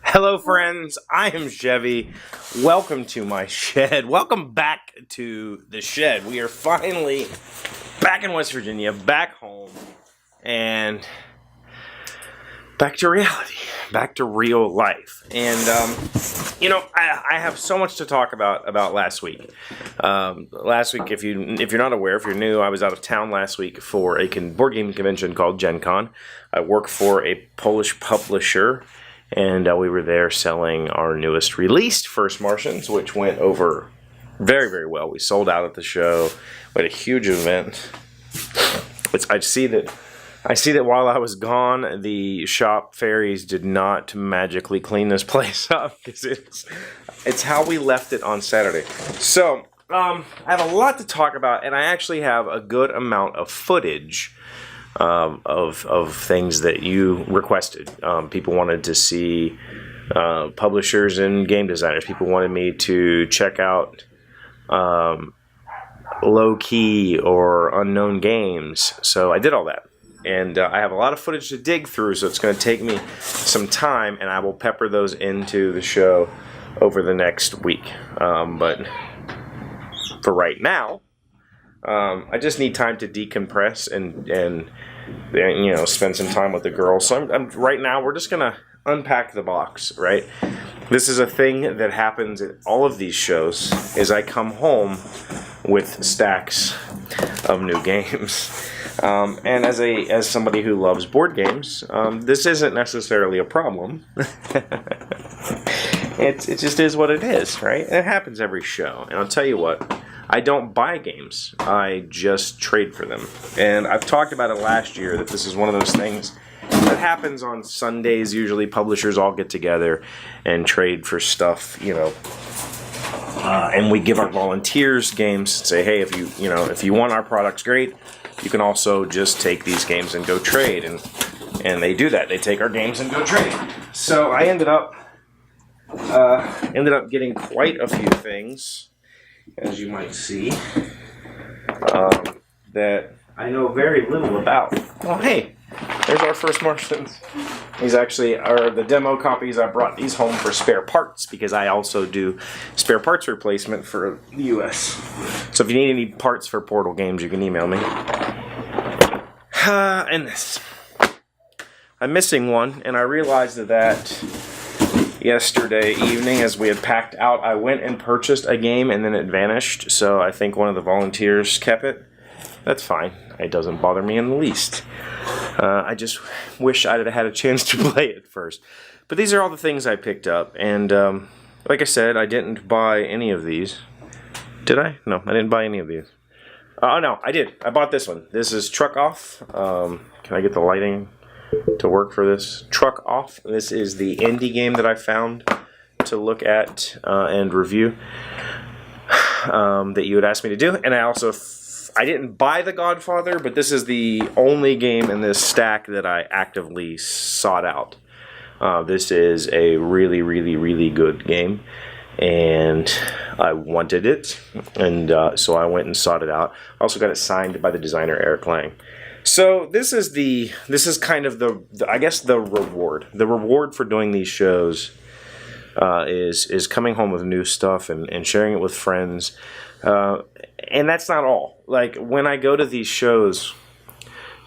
Hello friends, I am Chevee. Welcome to my shed. Welcome back to the shed. We are finally back in West Virginia, back home, and back to reality, back to real life. And I have so much to talk about last week. Last week, if you're not aware, if you're new, I was out of town last week for a board game convention called Gen Con. I work for a Polish publisher, and we were there selling our newest released First Martians, which went over very, very well. We sold out at the show. We had a huge event. I see that while I was gone, the shop fairies did not magically clean this place up, because it's how we left it on Saturday. So I have a lot to talk about, and I actually have a good amount of footage of things that you requested. People wanted to see publishers and game designers. People wanted me to check out low-key or unknown games. So I did all that. And I have a lot of footage to dig through, so it's going to take me some time, and I will pepper those into the show over the next week. But for right now, I just need time to decompress and spend some time with the girls. So right now we're just gonna unpack the box. Right, this is a thing that happens at all of these shows. Is I come home with stacks of new games, and as somebody who loves board games, this isn't necessarily a problem. It just is what it is, right? It happens every show, and I'll tell you what. I don't buy games, I just trade for them. And I've talked about it last year that this is one of those things that happens on Sundays. Usually publishers all get together and trade for stuff, and we give our volunteers games and say, hey, if you want our products, great. You can also just take these games and go trade. And they do that. They take our games and go trade. So I ended up getting quite a few things, as you might see, that I know very little about. Oh, hey, there's our First Martians. These actually are the demo copies. I brought these home for spare parts, because I also do spare parts replacement for the U.S. So if you need any parts for Portal games, you can email me. And this. I'm missing one, and I realized that yesterday evening, as we had packed out, I went and purchased a game and then it vanished, so I think one of the volunteers kept it. That's fine. It doesn't bother me in the least. I just wish I'd have had a chance to play it first. But these are all the things I picked up, and like I said, I didn't buy any of these. Did I? No, I didn't buy any of these. Oh, no, I did. I bought this one. This is Truck Off. Can I get the lighting to work for this? Truck Off. This is the indie game that I found to look at and review that you had asked me to do. And I didn't buy The Godfather, but this is the only game in this stack that I actively sought out. This is a really, really, really good game, and I wanted it, and so I went and sought it out. I also got it signed by the designer Eric Lang. So this is kind of the I guess the reward. The reward for doing these shows is coming home with new stuff and sharing it with friends. And that's not all. Like, when I go to these shows,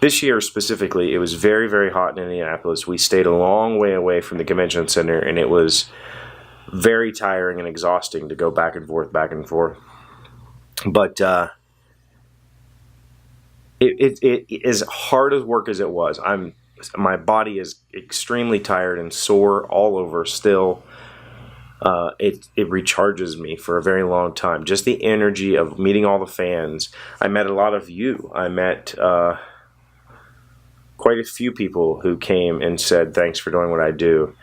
this year specifically, it was very, very hot in Indianapolis. We stayed a long way away from the convention center, and it was very tiring and exhausting to go back and forth. But it as hard as work as it was, my body is extremely tired and sore all over still. It recharges me for a very long time. Just the energy of meeting all the fans. I met a lot of you. I met quite a few people who came and said, thanks for doing what I do.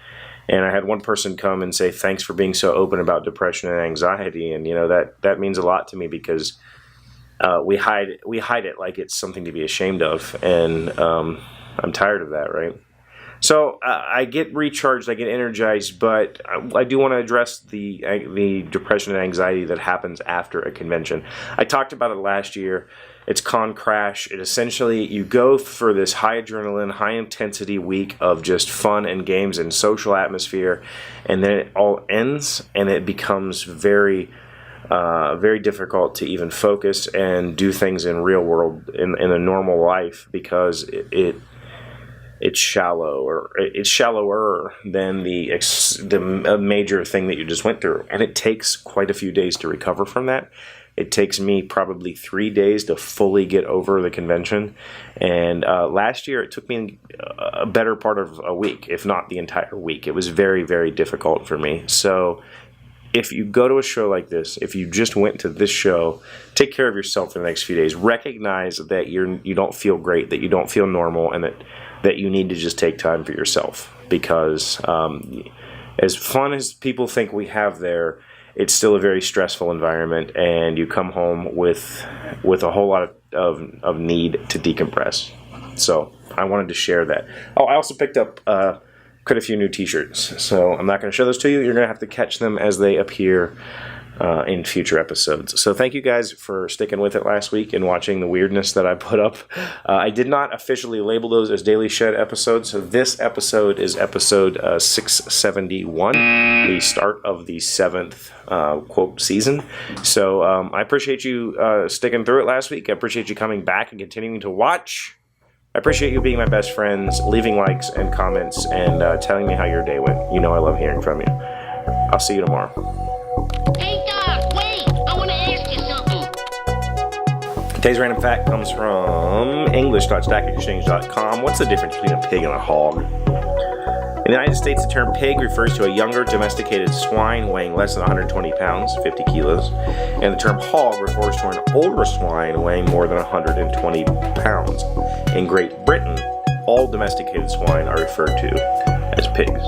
And I had one person come and say, thanks for being so open about depression and anxiety. And, that means a lot to me, because we hide it like it's something to be ashamed of. And I'm tired of that, right? So I get recharged, I get energized, but I do want to address the depression and anxiety that happens after a convention. I talked about it last year. It's con crash. It essentially, you go for this high adrenaline, high intensity week of just fun and games and social atmosphere, and then it all ends, and it becomes very difficult to even focus and do things in real world, in a normal life, because it's shallower than the major thing that you just went through, and it takes quite a few days to recover from that. It takes me probably 3 days to fully get over the convention, and last year it took me a better part of a week, if not the entire week. It was very, very difficult for me. So if you go to a show like this, if you just went to this show, take care of yourself for the next few days. Recognize that you don't feel great, that you don't feel normal, and that you need to just take time for yourself, because as fun as people think we have there, it's still a very stressful environment, and you come home with a whole lot of need to decompress. So I wanted to share that. Oh, I also picked up quite a few new T-shirts, so I'm not going to show those to you. You're going to have to catch them as they appear in future episodes. So thank you guys for sticking with it last week and watching the weirdness that I put up. I did not officially label those as Daily Shed episodes, so this episode is episode 671, the start of the 7th quote season. So I appreciate you sticking through it last week. I appreciate you coming back and continuing to watch. I appreciate you being my best friends, leaving likes and comments, and telling me how your day went. You know I love hearing from you. I'll see you tomorrow. Hey, Doc, wait! I want to ask you something. Today's random fact comes from english.stackexchange.com. What's the difference between a pig and a hog? In the United States, the term pig refers to a younger domesticated swine weighing less than 120 pounds, 50 kilos, and the term hog refers to an older swine weighing more than 120 pounds. In Great Britain, all domesticated swine are referred to as pigs.